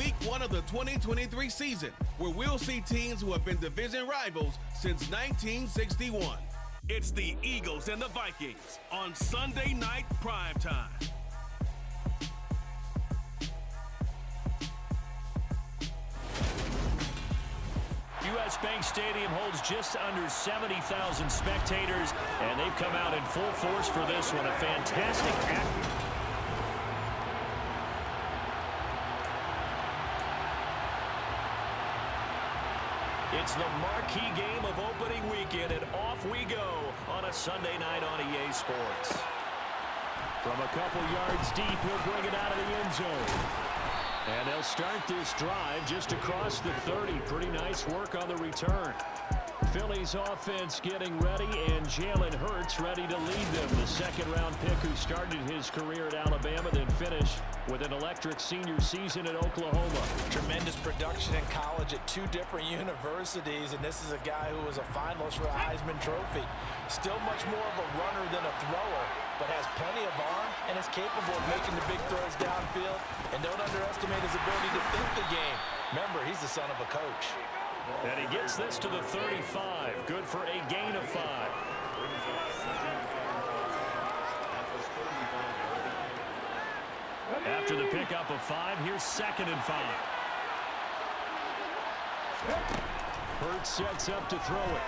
week one of the 2023 season, where we'll see teams who have been division rivals since 1961. It's the Eagles and the Vikings on Sunday Night Primetime. U.S. Bank Stadium holds just under 70,000 spectators, and they've come out in full force for this one. A fantastic act. It's the marquee game of opening weekend, and off we go on a Sunday night on EA Sports. From a couple yards deep, he'll bring it out of the end zone. And they'll start this drive just across the 30. Pretty nice work on the return. Philly's offense getting ready, and Jalen Hurts ready to lead them. The second-round pick who started his career at Alabama, then finished with an electric senior season at Oklahoma. Tremendous production in college at two different universities, and this is a guy who was a finalist for a Heisman Trophy. Still much more of a runner than a thrower, but has plenty of arm and is capable of making the big throws downfield. And don't underestimate his ability to think the game. Remember, he's the son of a coach. And he gets this to the 35. Good for a gain of 5. After the pickup of 5, here's 2nd and 5. Hurts sets up to throw it.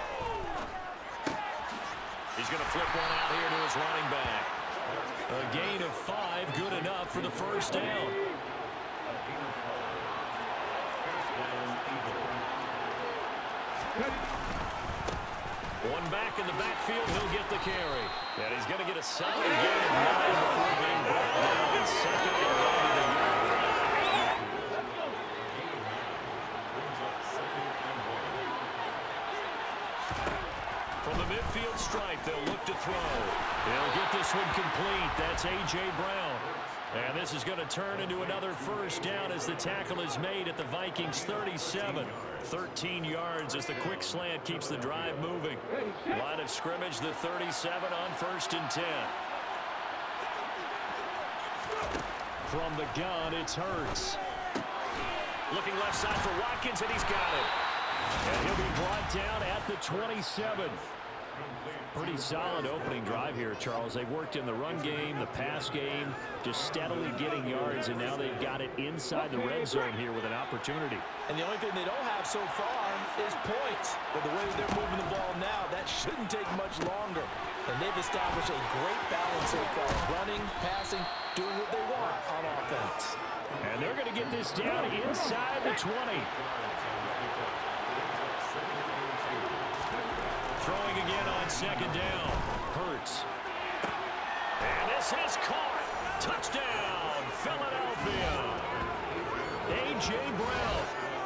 He's going to flip one out here to his running back. A gain of 5, good enough for the first down. One back in the backfield, he'll get the carry. And he's going to get a solid gain of 9 before being brought down in 2nd and 11. From the midfield stripe, they'll look to throw. They'll get this one complete. That's A.J. Brown. And this is going to turn into another first down as the tackle is made at the Vikings 37. 13 yards as the quick slant keeps the drive moving. Line of scrimmage, the 37 on 1st and 10. From the gun, it's Hurts. Looking left side for Watkins, and he's got it. And he'll be brought down at the 27. Pretty solid opening drive here, Charles. They've worked in the run game, the pass game, just steadily getting yards, and now they've got it inside the red zone here with an opportunity. And the only thing they don't have so far is points. But the way they're moving the ball now, that shouldn't take much longer. And they've established a great balance so far. Running, passing, doing what they want on offense. And they're going to get this down inside the 20. Throwing again on 2nd down. Hurts. And this is caught. Touchdown, Philadelphia. A.J. Brown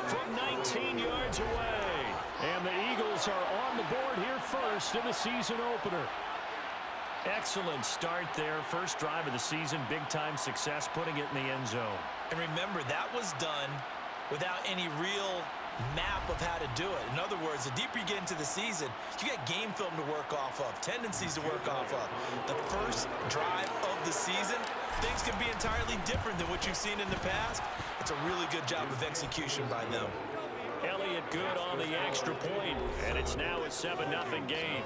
from 19 yards away. And the Eagles are on the board here first in the season opener. Excellent start there. First drive of the season. Big-time success putting it in the end zone. And remember, that was done without any real map of how to do it. In other words, the deeper you get into the season, you got game film to work off of, tendencies to work off of. The first drive of the season, things can be entirely different than what you've seen in the past. It's a really good job of execution by them. Elliott good on the extra point, and it's now a 7-0 game.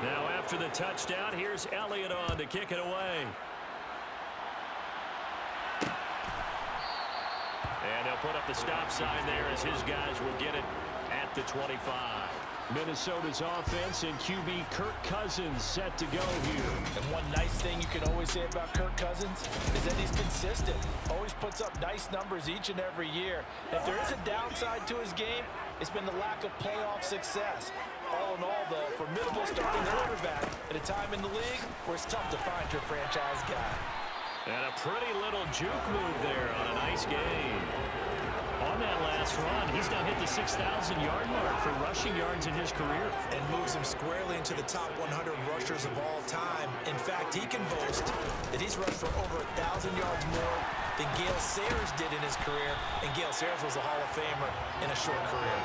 Now after the touchdown, here's Elliott on to kick it away. And they'll put up the stop sign there as his guys will get it at the 25. Minnesota's offense and QB Kirk Cousins set to go here. And one nice thing you can always say about Kirk Cousins is that he's consistent. Always puts up nice numbers each and every year. If there is a downside to his game, it's been the lack of playoff success. All in all, the formidable starting quarterback at a time in the league where it's tough to find your franchise guy. And a pretty little juke move there on a nice game. On that last run, he's now hit the 6,000-yard mark for rushing yards in his career. And moves him squarely into the top 100 rushers of all time. In fact, he can boast that he's rushed for over 1,000 yards more than Gale Sayers did in his career. And Gale Sayers was a Hall of Famer in a short career.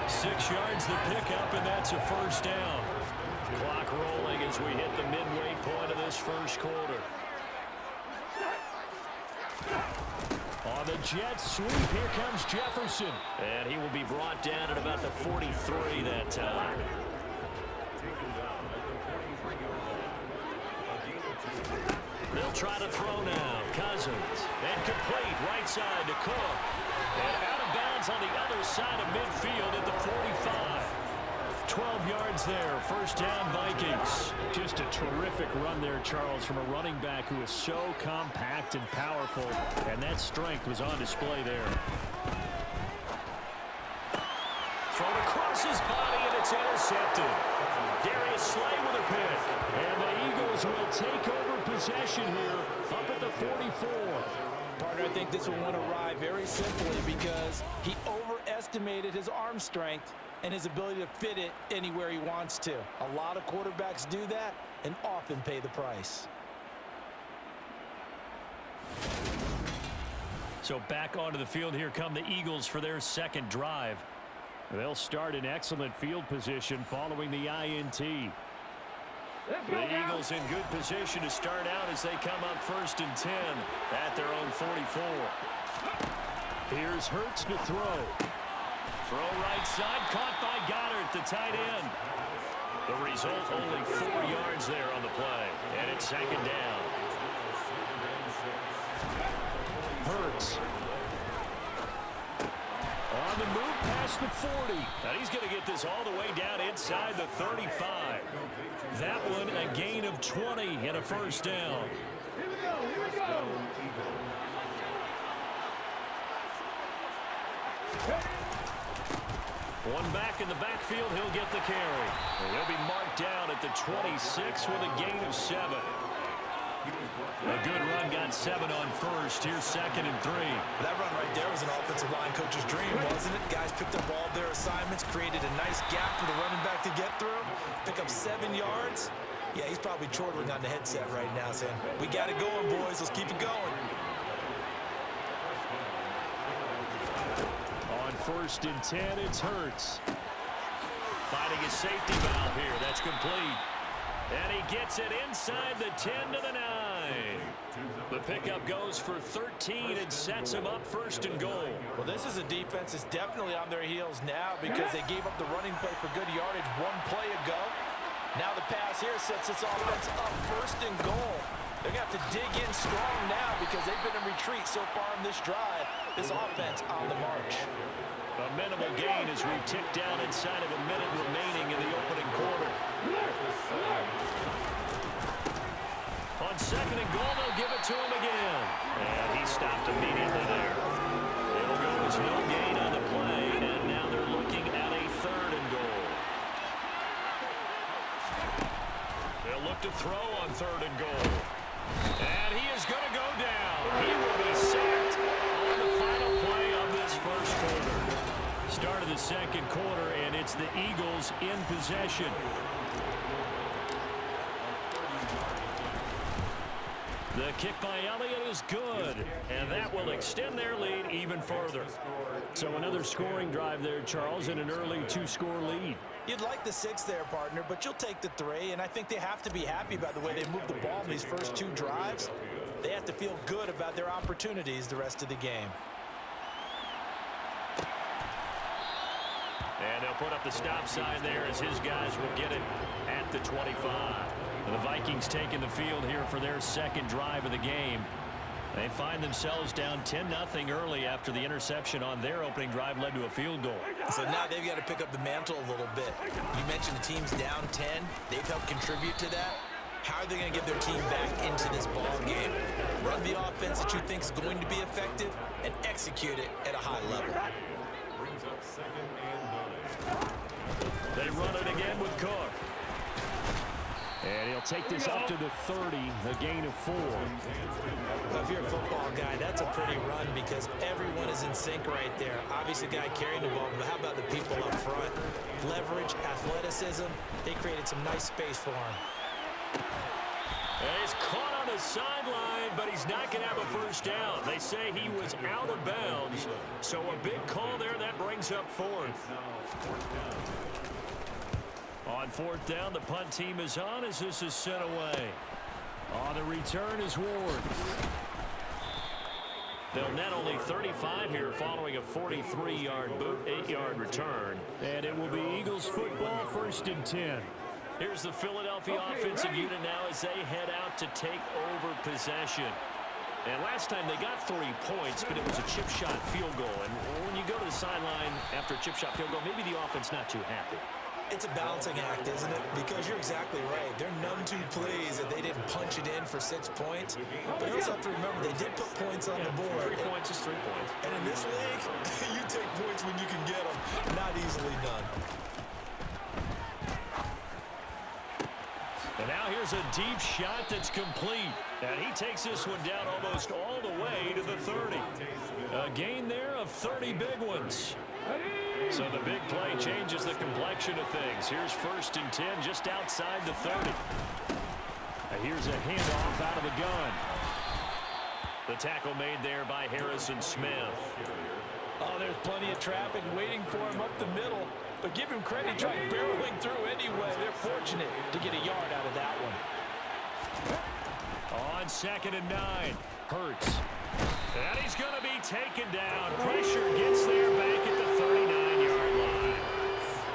6 yards the pickup, and that's a first down. Clock rolling as we hit the midway point of this first quarter. On the Jets sweep, here comes Jefferson. And he will be brought down at about the 43 that time. They'll try to throw now. Cousins. And complete right side to Cook. And out of bounds on the other side of midfield at the 45. 12 yards there. First down, Vikings. Just a terrific run there, Charles, from a running back who is so compact and powerful. And that strength was on display there. Thrown across his body, and it's intercepted. Darius Slay with a pick. And the Eagles will take over possession here up at the 44. Partner, I think this will want to ride very simply because he overestimated his arm strength and his ability to fit it anywhere he wants to. A lot of quarterbacks do that and often pay the price. So back onto the field, here come the Eagles for their second drive. They'll start in excellent field position following the INT. The Eagles in good position to start out as they come up 1st and 10 at their own 44. Here's Hurts to throw. Throw right side, caught by Goddard, the tight end. The result, only 4 yards there on the play, and it's second down. Hurts. On the move past the 40. And he's going to get this all the way down inside the 35. That one a gain of 20 and a first down. Here we go. One back in the backfield, he'll get the carry. And he'll be marked down at the 26 with a gain of 7. A good run, got 7 on first. Here's 2nd and 3. That run right there was an offensive line coach's dream, wasn't it? Guys picked up all their assignments, created a nice gap for the running back to get through, pick up 7 yards. Yeah, he's probably chortling on the headset right now saying, we got it going, boys. Let's keep it going. On 1st and 10, it's Hurts. Finding a safety valve here. That's complete. And he gets it inside the 10 to the 9. The pickup goes for 13 and sets him up 1st and goal. Well, this is a defense that's definitely on their heels now because they gave up the running play for good yardage 1 play ago. Now the pass here sets this offense up 1st and goal. They're going to have to dig in strong now because they've been in retreat so far in this drive. This offense on the march. A minimal gain as we tick down inside of a minute remaining in the opening quarter. On 2nd and goal, they'll give it to him again. And he stopped immediately there. It'll go as no gain on the play, and now they're looking at a 3rd and goal. They'll look to throw on 3rd and goal. And he is going to go down. He will be sacked on the final play of this first quarter. Start of the second quarter, and it's the Eagles in possession. The kick by Elliott is good, and that will extend their lead even further. So another scoring drive there, Charles, and an early 2-score lead. You'd like the 6 there, partner, but you'll take the 3, and I think they have to be happy about the way they moved the ball in these first 2 drives. They have to feel good about their opportunities the rest of the game. And they'll put up the stop sign there as his guys will get it at the 25. The Vikings taking the field here for their second drive of the game. They find themselves down 10-0 early after the interception on their opening drive led to a field goal. So now they've got to pick up the mantle a little bit. You mentioned the team's down 10. They've helped contribute to that. How are they going to get their team back into this ball game? Run the offense that you think is going to be effective and execute it at a high level. They run it again with Cook. And he'll take this up to the 30, a gain of 4. Well, if you're a football guy, that's a pretty run because everyone is in sync right there. Obviously, the guy carrying the ball, but how about the people up front? Leverage, athleticism, they created some nice space for him. And he's caught on the sideline, but he's not going to have a first down. They say he was out of bounds, so a big call there that brings up 4th. On fourth down, the punt team is on as this is sent away. On the return is Ward. They'll net only 35 here following a 43-yard boot, 8-yard return. And it will be Eagles football, 1st and 10. Here's the Philadelphia offensive unit now as they head out to take over possession. And last time they got 3 points, but it was a chip shot field goal. And when you go to the sideline after a chip shot field goal, maybe the offense not too happy. It's a balancing act, isn't it? Because you're exactly right. They're none too pleased that they didn't punch it in for 6 points. But you also have to remember, they did put points on the board. 3 points is 3 points. And in this league, you take points when you can get them. Not easily done. And now here's a deep shot that's complete. And he takes this one down almost all the way to the 30. A gain there of 30 big ones. So the big play changes the complexion of things. Here's 1st and 10 just outside the 30. And here's a handoff out of the gun. The tackle made there by Harrison Smith. Oh, there's plenty of traffic waiting for him up the middle. But give him credit, he tried barreling through anyway. They're fortunate to get a yard out of that one. On 2nd and 9, Hurts. And he's going to be taken down. Pressure gets there back at the 39-yard line.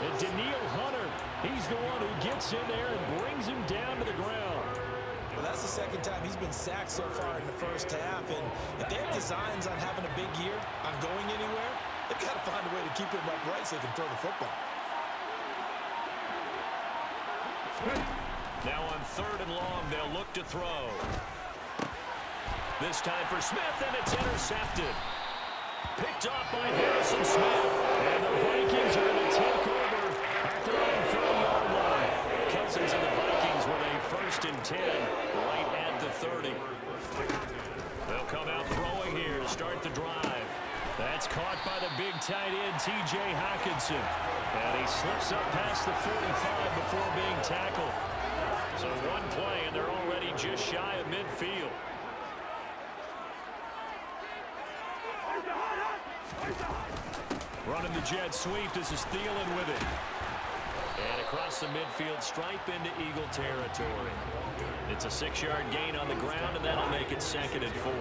And Daniil Hunter, he's the one who gets in there and brings him down to the ground. Well, that's the 2nd time he's been sacked so far in the first half. And if they have designs on having a big year, on going anywhere, they've got to find a way to keep him upright so they can throw the football. Now on 3rd and long, they'll look to throw. This time for Smith, and it's intercepted. Picked off by Harrison Smith. And the Vikings are going to take over at their own 30-yard line. Cousins and the Vikings with a 1st and 10 right at the 30. They'll come out throwing here to start the drive. That's caught by the big tight end, T.J. Hockenson. And he slips up past the 45 before being tackled. So one play, and they're already just shy of midfield. Running the jet sweep. This is Thielen with it. And across the midfield stripe into Eagle territory. It's a 6-yard gain on the ground, and that'll make it 2nd and 4. A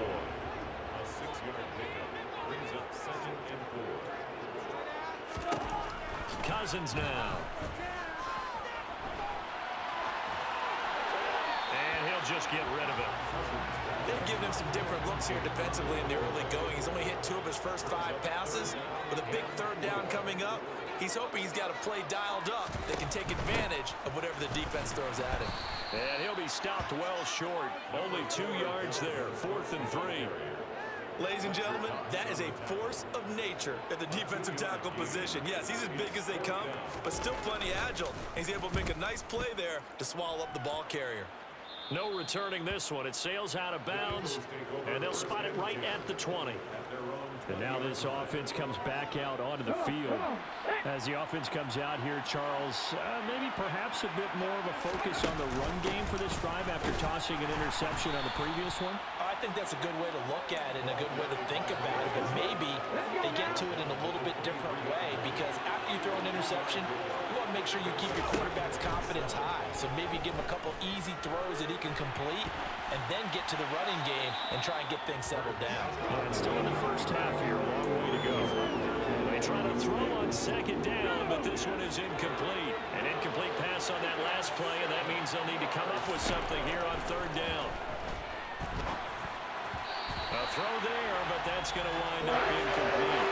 6-yard pickup brings up 2nd and 4. Cousins now. And he'll just get rid of it. They've given him some different looks here defensively in the early going. He's only hit 2 of his first 5 passes. With a big 3rd down coming up, he's hoping he's got a play dialed up that can take advantage of whatever the defense throws at him. And he'll be stopped well short. Only 2 yards there. 4th and 3. Ladies and gentlemen, that is a force of nature at the defensive tackle position. Yes, he's as big as they come, but still plenty agile. He's able to make a nice play there to swallow up the ball carrier. No returning this one. It sails out of bounds, and they'll spot it right at the 20. And now this offense comes back out onto the field. As the offense comes out here, Charles, maybe perhaps a bit more of a focus on the run game for this drive after tossing an interception on the previous one? I think that's a good way to look at it and a good way to think about it, but maybe they get to it in a little bit different way, because after you throw an interception, you want to make sure you keep your quarterback's confidence high. So maybe give him a couple easy throws that he can complete and then get to the running game and try and get things settled down. And still in the first half here, a long way to go. They try to throw on 2nd down, but this one is incomplete. An incomplete pass on that last play, and that means they'll need to come up with something here on 3rd down. A throw there, but that's going to wind up incomplete.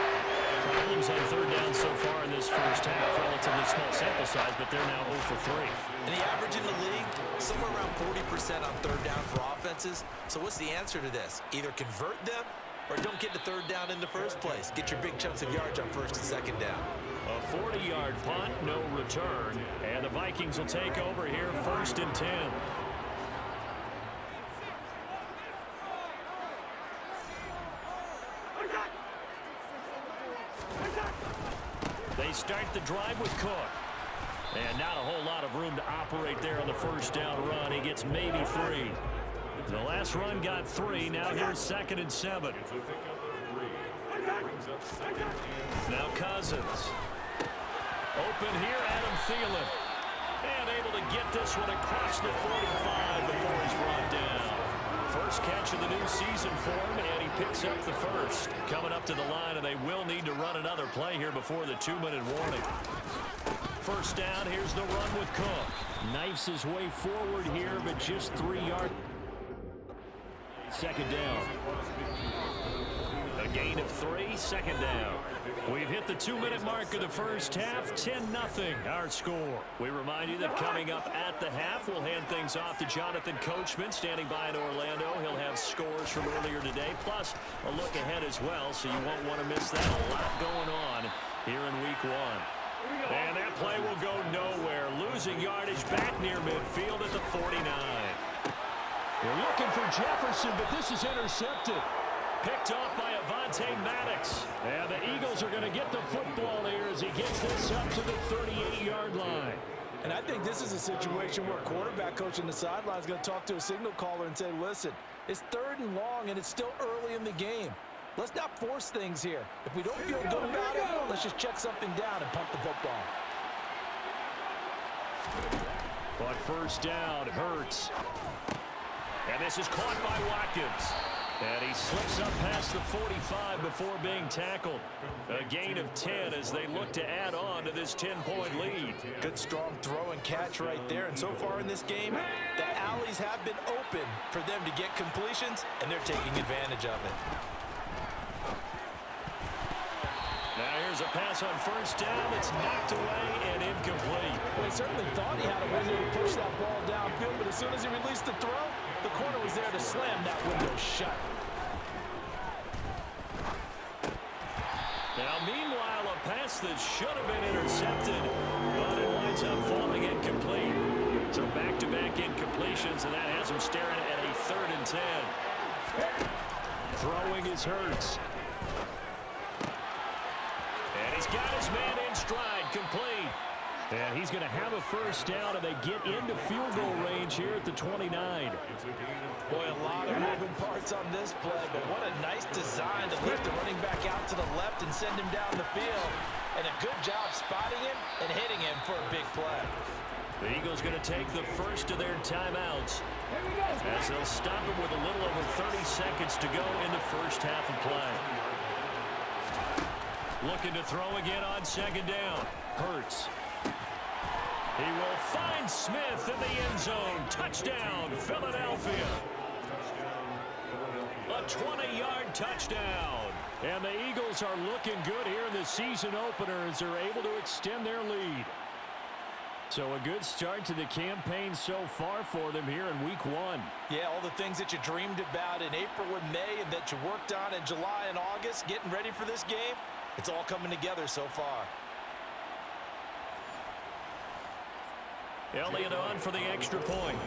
Problems on 3rd down so far in this first half. Relatively small sample size, but they're now 0 for 3. And the average in the league, somewhere around 40% on 3rd down for offenses. So what's the answer to this? Either convert them or don't get to 3rd down in the first place. Get your big chunks of yards on 1st and 2nd down. A 40-yard punt, no return. And the Vikings will take over here 1st and 10. They start the drive with Cook. And not a whole lot of room to operate there on the 1st down run. He gets maybe 3. The last run got 3. Now here's 2nd and 7. Now Cousins. Open here, Adam Thielen. And able to get this one across the 45 before he's brought down. First catch of the new season for him, and he picks up the first. Coming up to the line, and they will need to run another play here before the 2-minute warning. First down, here's the run with Cook. Knifes his way forward here, but just 3 yards. Second down. A gain of 3, second down. We've hit the 2-minute mark of the first half, 10-0 our score. We remind you that coming up at the half, we'll hand things off to Jonathan Coachman, standing by in Orlando. He'll have scores from earlier today, plus a look ahead as well, so you won't want to miss that. A lot going on here in week 1. And that play will go nowhere. Losing yardage back near midfield at the 49. They're looking for Jefferson, but this is intercepted. Picked off by Avonte Maddox. And the Eagles are going to get the football here as he gets this up to the 38-yard line. And I think this is a situation where a quarterback coach on the sideline is going to talk to a signal caller and say, listen, it's 3rd and long, and it's still early in the game. Let's not force things here. If we don't feel good about it, let's just check something down and punt the football. But first down, Hurts. And this is caught by Watkins. And he slips up past the 45 before being tackled. A gain of 10 as they look to add on to this 10-point lead. Good strong throw and catch right there. And so far in this game, the alleys have been open for them to get completions, and they're taking advantage of it. Now here's a pass on first down. It's knocked away and incomplete. Well, he certainly thought he had a window to push that ball downfield, but as soon as he released the throw, the corner was there to slam that window shut. Now, meanwhile, a pass that should have been intercepted, but it winds up falling incomplete. So back-to-back incompletions, and that has him staring at a 3rd and 10. Throwing is Hurts. And he's got his man in stride, complete. And he's going to have a first down, and they get into field goal range here at the 29. Boy, a lot of moving parts on this play, but what a nice design to lift the running back out to the left and send him down the field. And a good job spotting him and hitting him for a big play. The Eagles going to take the first of their timeouts as they'll stop him with a little over 30 seconds to go in the first half of play. Looking to throw again on second down. Hurts. He will find Smith in the end zone. Touchdown, Philadelphia. A 20-yard touchdown. And the Eagles are looking good here in the season opener as they're able to extend their lead. So a good start to the campaign so far for them here in week 1. Yeah, all the things that you dreamed about in April and May and that you worked on in July and August, getting ready for this game, it's all coming together so far. Elliott on for the extra point.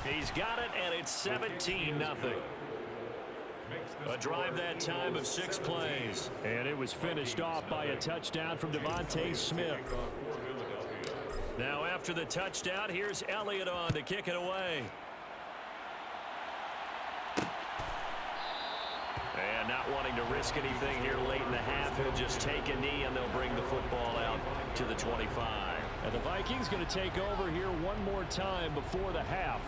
He's got it, and it's 17-0. A drive that time of 6 plays. And it was finished off by a touchdown from Devontae Smith. Now after the touchdown, here's Elliott on to kick it away. And not wanting to risk anything here late in the half, he'll just take a knee and they'll bring the football out to the 25. And the Vikings going to take over here one more time before the half.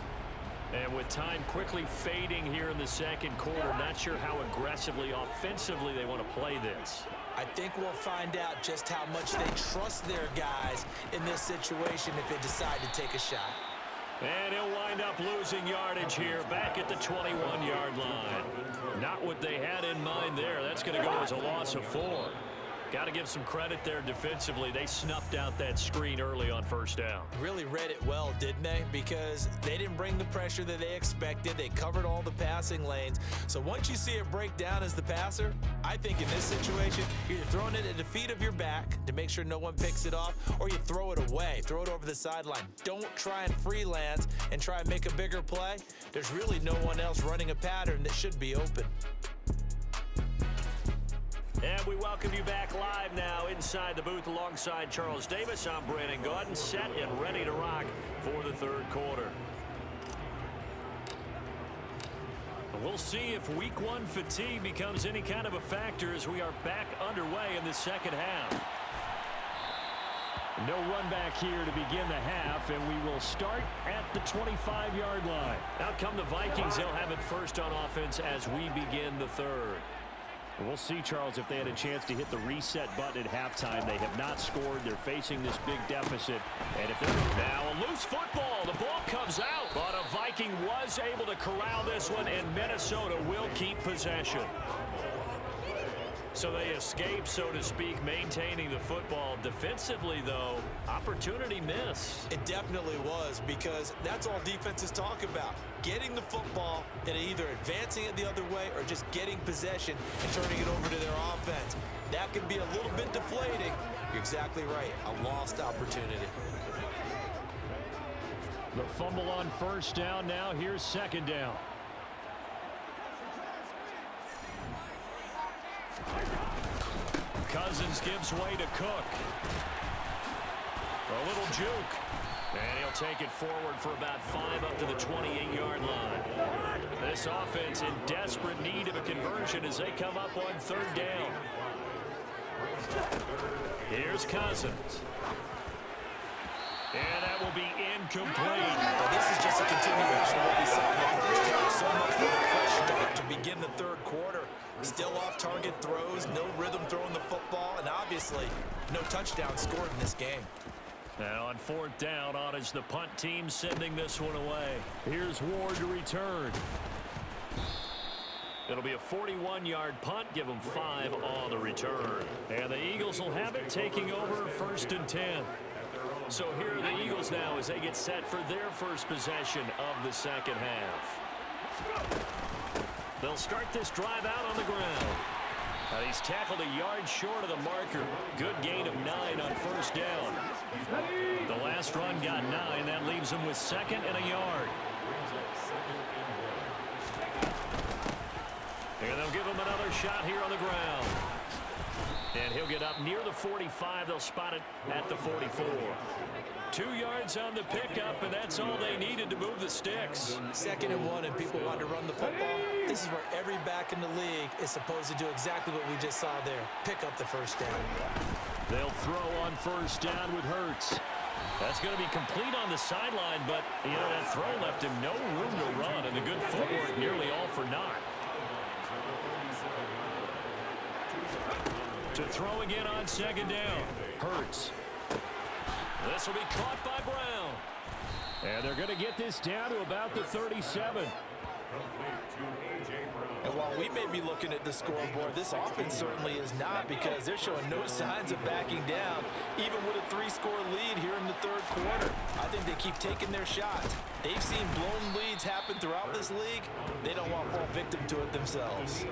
And with time quickly fading here in the second quarter, not sure how aggressively, offensively they want to play this. I think we'll find out just how much they trust their guys in this situation if they decide to take a shot. And he'll wind up losing yardage here back at the 21-yard line. Not what they had in mind there. That's going to go as a loss of 4. Got to give some credit there defensively. They snuffed out that screen early on first down. Really read it well, didn't they? Because they didn't bring the pressure that they expected. They covered all the passing lanes. So once you see it break down as the passer, I think in this situation, you're throwing it at the feet of your back to make sure no one picks it off, or you throw it away. Throw it over the sideline. Don't try and freelance and try and make a bigger play. There's really no one else running a pattern that should be open. And we welcome you back live now inside the booth alongside Charles Davis. I'm Brandon Gordon, set and ready to rock for the third quarter. We'll see if week 1 fatigue becomes any kind of a factor as we are back underway in the second half. No run back here to begin the half, and we will start at the 25-yard line. Out come the Vikings. They'll have it first on offense as we begin the third. We'll see, Charles, if they had a chance to hit the reset button at halftime. They have not scored. They're facing this big deficit. And if they're now a loose football, the ball comes out. But a Viking was able to corral this one, and Minnesota will keep possession. So they escape, so to speak, maintaining the football. Defensively, though, opportunity miss. It definitely was, because that's all defenses talk about. Getting the football and either advancing it the other way or just getting possession and turning it over to their offense. That can be a little bit deflating. You're exactly right. A lost opportunity. The fumble on first down. Now here's second down. Cousins gives way to Cook. A little juke. And he'll take it forward for about 5 up to the 28-yard line. This offense in desperate need of a conversion as they come up on third down. Here's Cousins. And that will be incomplete. Now, this is just a continuation of what we saw in the first half. So much for the pressure to begin the third quarter. Still off-target throws, no rhythm throwing the football, and obviously no touchdown scored in this game. Now on fourth down, on is the punt team sending this one away. Here's Ward to return. It'll be a 41-yard punt. Give them 5 on the return. And the Eagles will have it, taking over first and 10. So here are the Eagles now as they get set for their first possession of the second half. They'll start this drive out on the ground. He's tackled a yard short of the marker. Good gain of 9 on first down. The last run got 9. That leaves him with second and a yard. And they'll give him another shot here on the ground. And he'll get up near the 45. They'll spot it at the 44. 2 yards on the pickup, and that's all they needed to move the sticks. 2nd and 1, and people want to run the football. This is where every back in the league is supposed to do exactly what we just saw there. Pick up the first down. They'll throw on first down with Hurts. That's going to be complete on the sideline, but, you know, that throw left him no room to run, and the good footwork nearly all for naught. To throw again on second down. Hurts. This will be caught by Brown. And they're going to get this down to about the 37. And while we may be looking at the scoreboard, this offense certainly is not, because they're showing no signs of backing down, even with a 3-score lead here in the third quarter. I think they keep taking their shots. They've seen blown leads happen throughout this league. They don't want to fall victim to it themselves.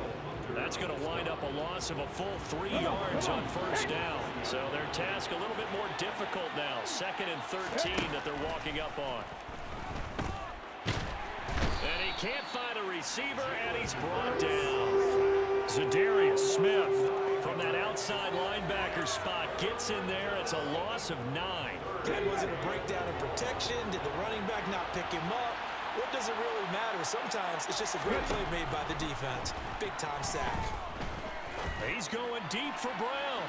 That's going to wind up a loss of a full 3 yards on first down. So their task a little bit more difficult now. 2nd and 13 that they're walking up on. And he can't find a receiver, and he's brought down. Zadarius Smith from that outside linebacker spot gets in there. It's a loss of 9. That wasn't a breakdown in protection. Did the running back not pick him up? What does it really matter? Sometimes it's just a great play made by the defense. Big-time sack. He's going deep for Brown.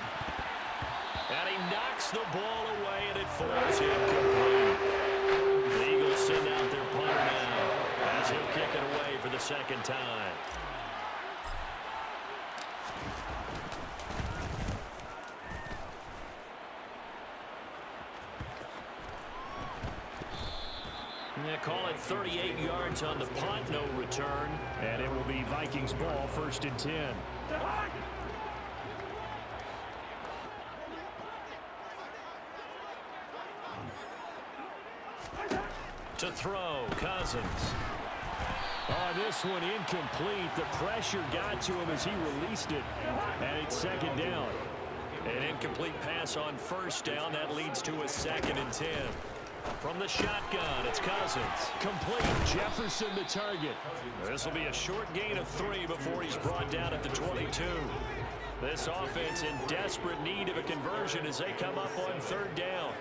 And he knocks the ball away, and it falls incomplete. The Eagles send out their punter now as he'll kick it away for the second time. They call it 38 yards on the punt, no return. And it will be Vikings ball, 1st and 10. To throw, Cousins. Oh, this one incomplete. The pressure got to him as he released it. And it's 2nd down. An incomplete pass on first down. That leads to a 2nd and 10. From the shotgun, it's Cousins. Complete. Jefferson the target. This will be a short gain of 3 before he's brought down at the 22. This offense in desperate need of a conversion as they come up on third down.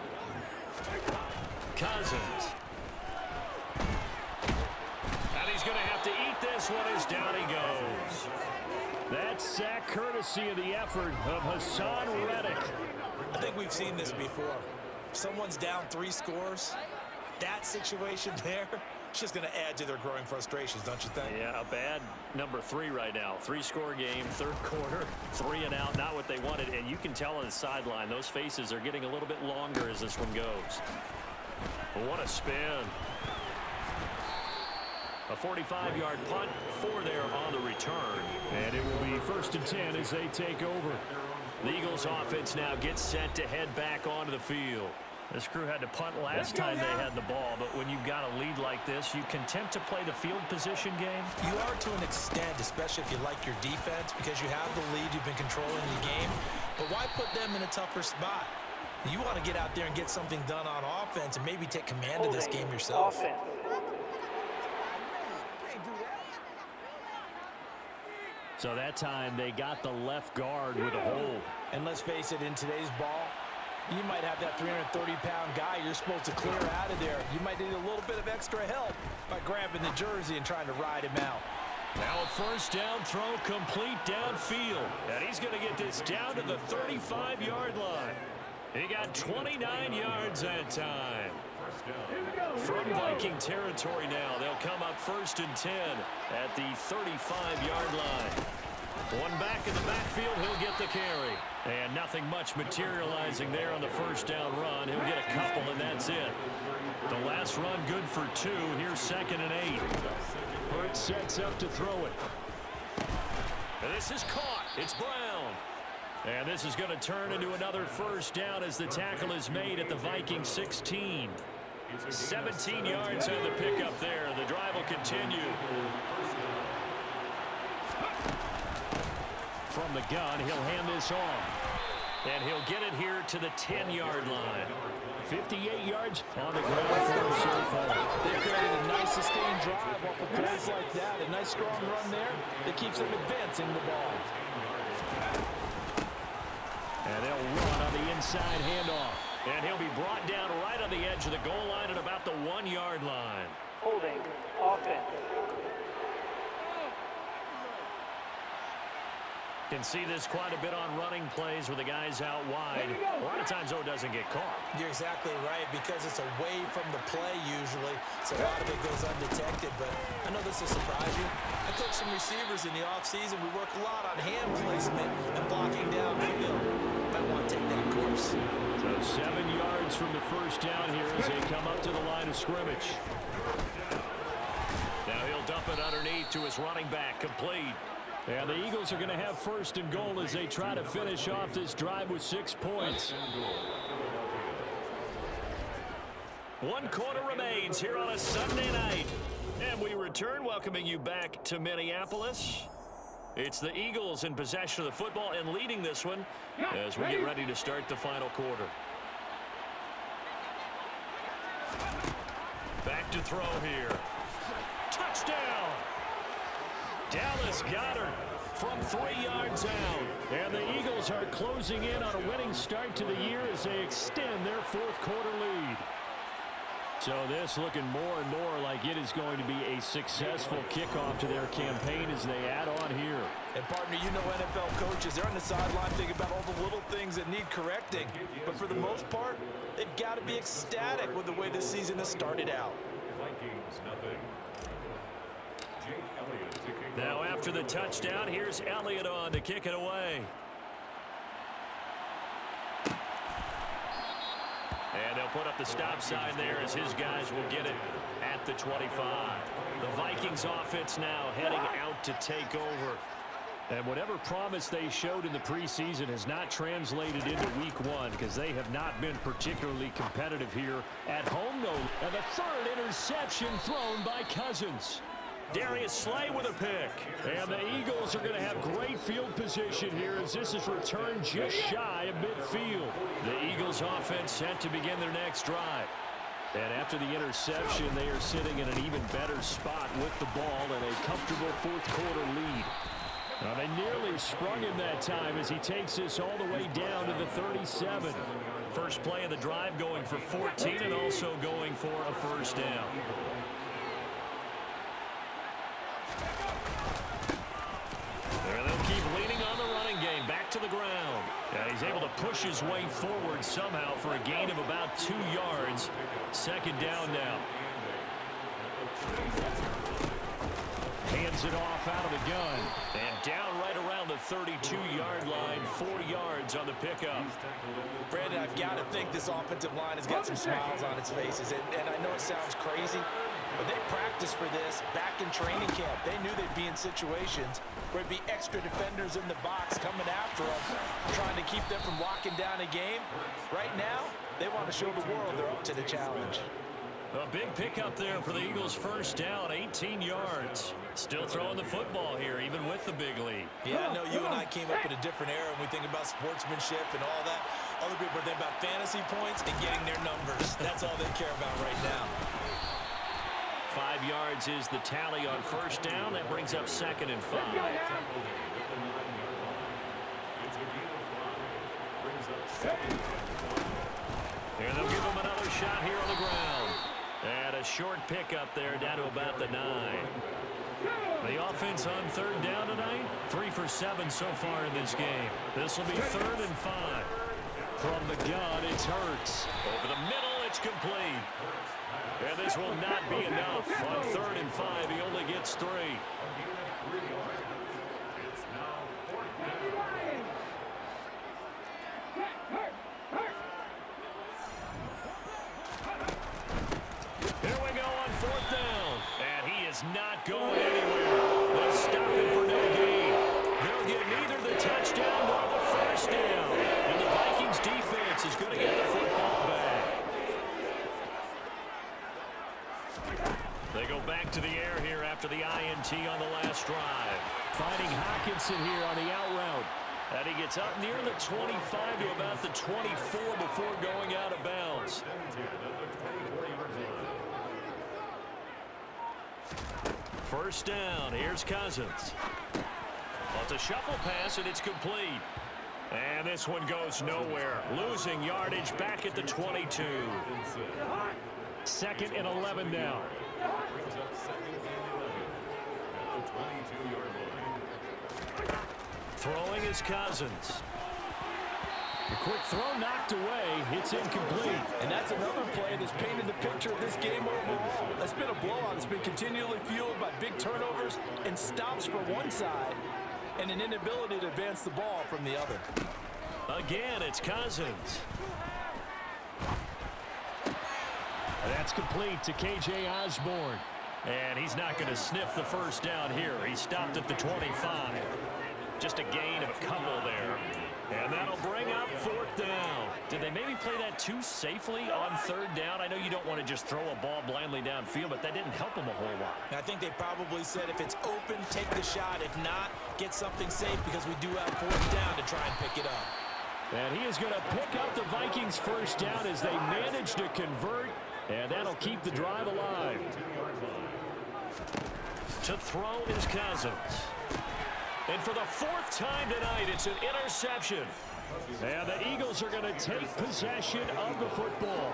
Cousins. And he's going to have to eat this one as down he goes. That sack courtesy of the effort of Hassan Reddick. I think we've seen this before. If someone's down 3 scores, that situation there, it's just going to add to their growing frustrations, don't you think? Yeah, a bad number 3 right now. 3-score game, third quarter, 3 and out, not what they wanted. And you can tell on the sideline, those faces are getting a little bit longer as this one goes. What a spin. A 45-yard punt, 4 there on the return. And it will be 1st and 10 as they take over. The Eagles offense now gets set to head back onto the field. This crew had to punt last time they had the ball, but when you've got a lead like this, you can attempt to play the field position game. You are to an extent, especially if you like your defense, because you have the lead, you've been controlling the game. But why put them in a tougher spot? You want to get out there and get something done on offense and maybe take command of this game yourself. So that time they got the left guard with a hold. And let's face it, in today's ball, you might have that 330-pound guy you're supposed to clear out of there. You might need a little bit of extra help by grabbing the jersey and trying to ride him out. Now a first down throw complete downfield. And he's going to get this down to the 35-yard line. He got 29 yards that time. From Viking territory now, they'll come up 1st and 10 at the 35-yard line. One back in the backfield, he'll get the carry. And nothing much materializing there on the first down run. He'll get a couple, and that's it. The last run good for 2. Here's 2nd and 8. Hurt sets up to throw it. And this is caught. It's Brown. And this is going to turn into another first down as the tackle is made at the Viking 16. 17 yards on the pickup there. The drive will continue. From the gun, he'll hand this off. And he'll get it here to the 10-yard line. 58 yards on the ground for him so far. They created a nice sustained drive off of plays like that. A nice strong run there that keeps them advancing the ball. And they'll run on the inside handoff. And he'll be brought down right on the edge of the goal line at about the 1-yard line. Holding offense. Can see this quite a bit on running plays with the guys out wide. A lot of times, doesn't get caught. You're exactly right, because it's away from the play usually, so a lot of it goes undetected. But I know this will surprise you. I coach some receivers in the offseason. We work a lot on hand placement and blocking downfield. Might want to take that course. So 7 yards from the first down here as they come up to the line of scrimmage. Now he'll dump it underneath to his running back, complete. And the Eagles are going to have 1st and goal as they try to finish off this drive with 6 points. 1 quarter remains here on a Sunday night. And we return, welcoming you back to Minneapolis. It's the Eagles in possession of the football and leading this one as we get ready to start the final quarter. Back to throw here. Touchdown! Dallas Goedert from 3 yards out. And the Eagles are closing in on a winning start to the year as they extend their 4th quarter lead. So this looking more and more like it is going to be a successful kickoff to their campaign as they add on here. And partner, you know NFL coaches, they're on the sideline thinking about all the little things that need correcting. But for the most part, they've got to be ecstatic with the way this season has started out. Vikings, nothing. Now after the touchdown, here's Elliott on to kick it away. And they'll put up the stop sign there as his guys will get it at the 25. The Vikings offense now heading out to take over. And whatever promise they showed in the preseason has not translated into week 1 because they have not been particularly competitive here at home, though. And the 3rd interception thrown by Cousins. Darius Slay with a pick. And the Eagles are going to have great field position here as this is returned just shy of midfield. The Eagles offense set to begin their next drive. And after the interception, they are sitting in an even better spot with the ball and a comfortable 4th quarter lead. Now they nearly sprung him that time as he takes this all the way down to the 37. First play of the drive going for 14 and also going for a first down. And they'll keep leaning on the running game. Back to the ground. Yeah, he's able to push push his way forward somehow for a gain of about 2 yards. Second down now. Hands it off out of the gun. And down right around the 32-yard line, 4 yards on the pickup. Brandon, I've got to think this offensive line has got some smiles on its faces. And I know it sounds crazy, but they practiced for this back in training camp. They knew they'd be in situations where it'd be extra defenders in the box coming after them, trying to keep them from locking down a game. Right now, they want to show the world they're up to the challenge. A big pickup there for the Eagles' first down, 18 yards. Still throwing the football here, even with the big lead. Yeah, I know you and I came up in a different era when we think about sportsmanship and all that. Other people are thinking about fantasy points and getting their numbers. That's all they care about right now. 5 yards is the tally on first down. That brings up 2nd and 5. And they'll give him another shot here on the ground. And a short pickup there down to about the 9. The offense on third down tonight, 3 for 7 so far in this game. This will be 3rd and 5. From the gun, it's Hurts. Over the middle, it's complete. And this will not be enough. On 3rd and 5, he only gets 3. Here we go on 4th down. And he is not going anywhere. They'll stop him for no gain. They'll get neither the touchdown nor the first down. And the Vikings defense is going to get the football back. They go back to the air here after the INT on the last drive. Finding Hockenson here on the out route. And he gets up near the 25 to about the 24 before going out of bounds. First down, here's Cousins. Well, it's a shuffle pass, and it's complete. And this one goes nowhere. Losing yardage back at the 22. 2nd and 11 now. Throwing is Cousins. A quick throw knocked away. It's incomplete. And that's another play that's painted the picture of this game overall. That's been a blowout. It's been continually fueled by big turnovers and stops for one side and an inability to advance the ball from the other. Again, it's Cousins. That's complete to K.J. Osborne. And he's not going to sniff the first down here. He stopped at the 25. Just a gain of a couple there. And that'll bring up 4th down. Did they maybe play that too safely on 3rd down? I know you don't want to just throw a ball blindly downfield, but that didn't help them a whole lot. I think they probably said if it's open, take the shot. If not, get something safe because we do have 4th down to try and pick it up. And he is going to pick up the Vikings' first down as they manage to convert, and that'll keep the drive alive. To throw is Cousins. And for the 4th time tonight, it's an interception. And the Eagles are going to take possession of the football.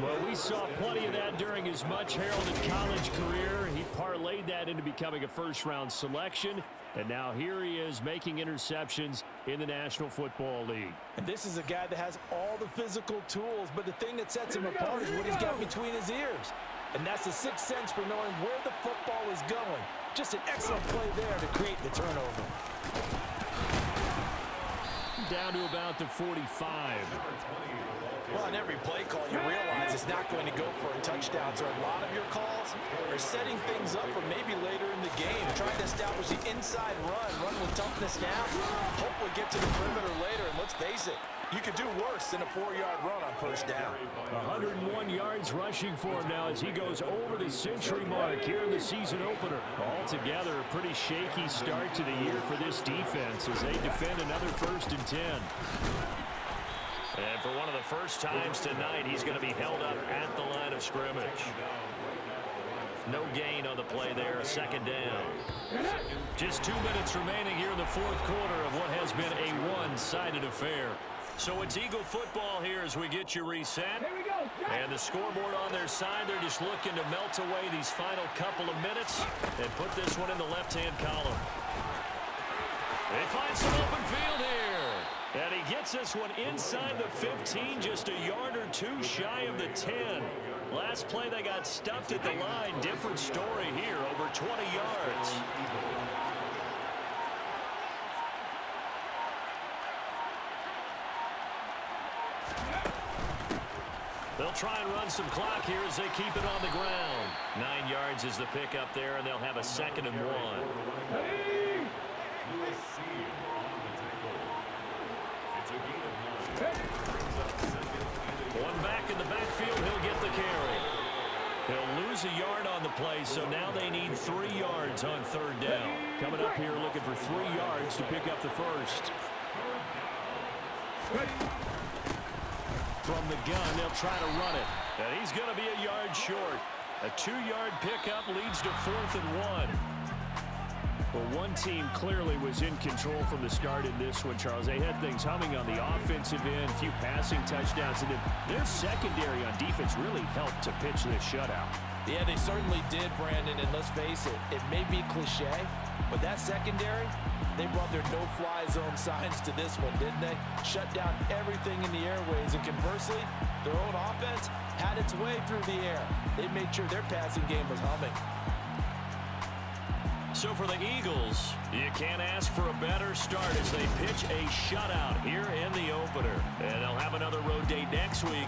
Well, we saw plenty of that during his much-heralded college career. He parlayed that into becoming a first-round selection. And now here he is making interceptions in the National Football League. And this is a guy that has all the physical tools, but the thing that sets him apart is what he's got between his ears. And that's the sixth sense for knowing where the football is going. Just an excellent play there to create the turnover. Down to about the 45. Well, on every play call, you realize it's not going to go for a touchdown. So a lot of your calls are setting things up for maybe later in the game, trying to establish the inside run with toughness now. Hopefully get to the perimeter later, and let's face it, you could do worse than a 4-yard run on first down. 101 yards rushing for him now as he goes over the century mark here in the season opener. Altogether, a pretty shaky start to the year for this defense as they defend another 1st and 10. And for one of the first times tonight, he's going to be held up at the line of scrimmage. No gain on the play there, 2nd down. Just 2 minutes remaining here in the 4th quarter of what has been a one-sided affair. So it's Eagle football here as we get you reset. And the scoreboard on their side, they're just looking to melt away these final couple of minutes and put this one in the left-hand column. They find some open field here. And he gets this one inside the 15, just a yard or two shy of the 10. Last play they got stuffed at the line. Different story here, over 20 yards. They'll try and run some clock here as they keep it on the ground. 9 yards is the pickup there, and they'll have a 2nd and 1. One back in the backfield, he'll get the carry. He'll lose a yard on the play, so now they need 3 yards on 3rd down. Coming up here looking for 3 yards to pick up the first. From the gun, they'll try to run it. And he's going to be a yard short. A 2-yard pickup leads to 4th and 1. Well, one team clearly was in control from the start in this one, Charles. They had things humming on the offensive end, a few passing touchdowns, and then their secondary on defense really helped to pitch this shutout. Yeah, they certainly did, Brandon, and let's face it, it may be cliche, but that secondary, they brought their no-fly zone signs to this one, didn't they? Shut down everything in the airways, and conversely, their own offense had its way through the air. They made sure their passing game was humming. So for the Eagles, you can't ask for a better start as they pitch a shutout here in the opener. And they'll have another road date next week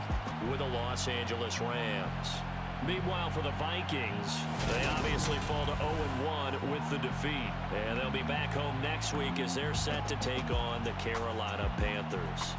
with the Los Angeles Rams. Meanwhile, for the Vikings, they obviously fall to 0-1 with the defeat. And they'll be back home next week as they're set to take on the Carolina Panthers.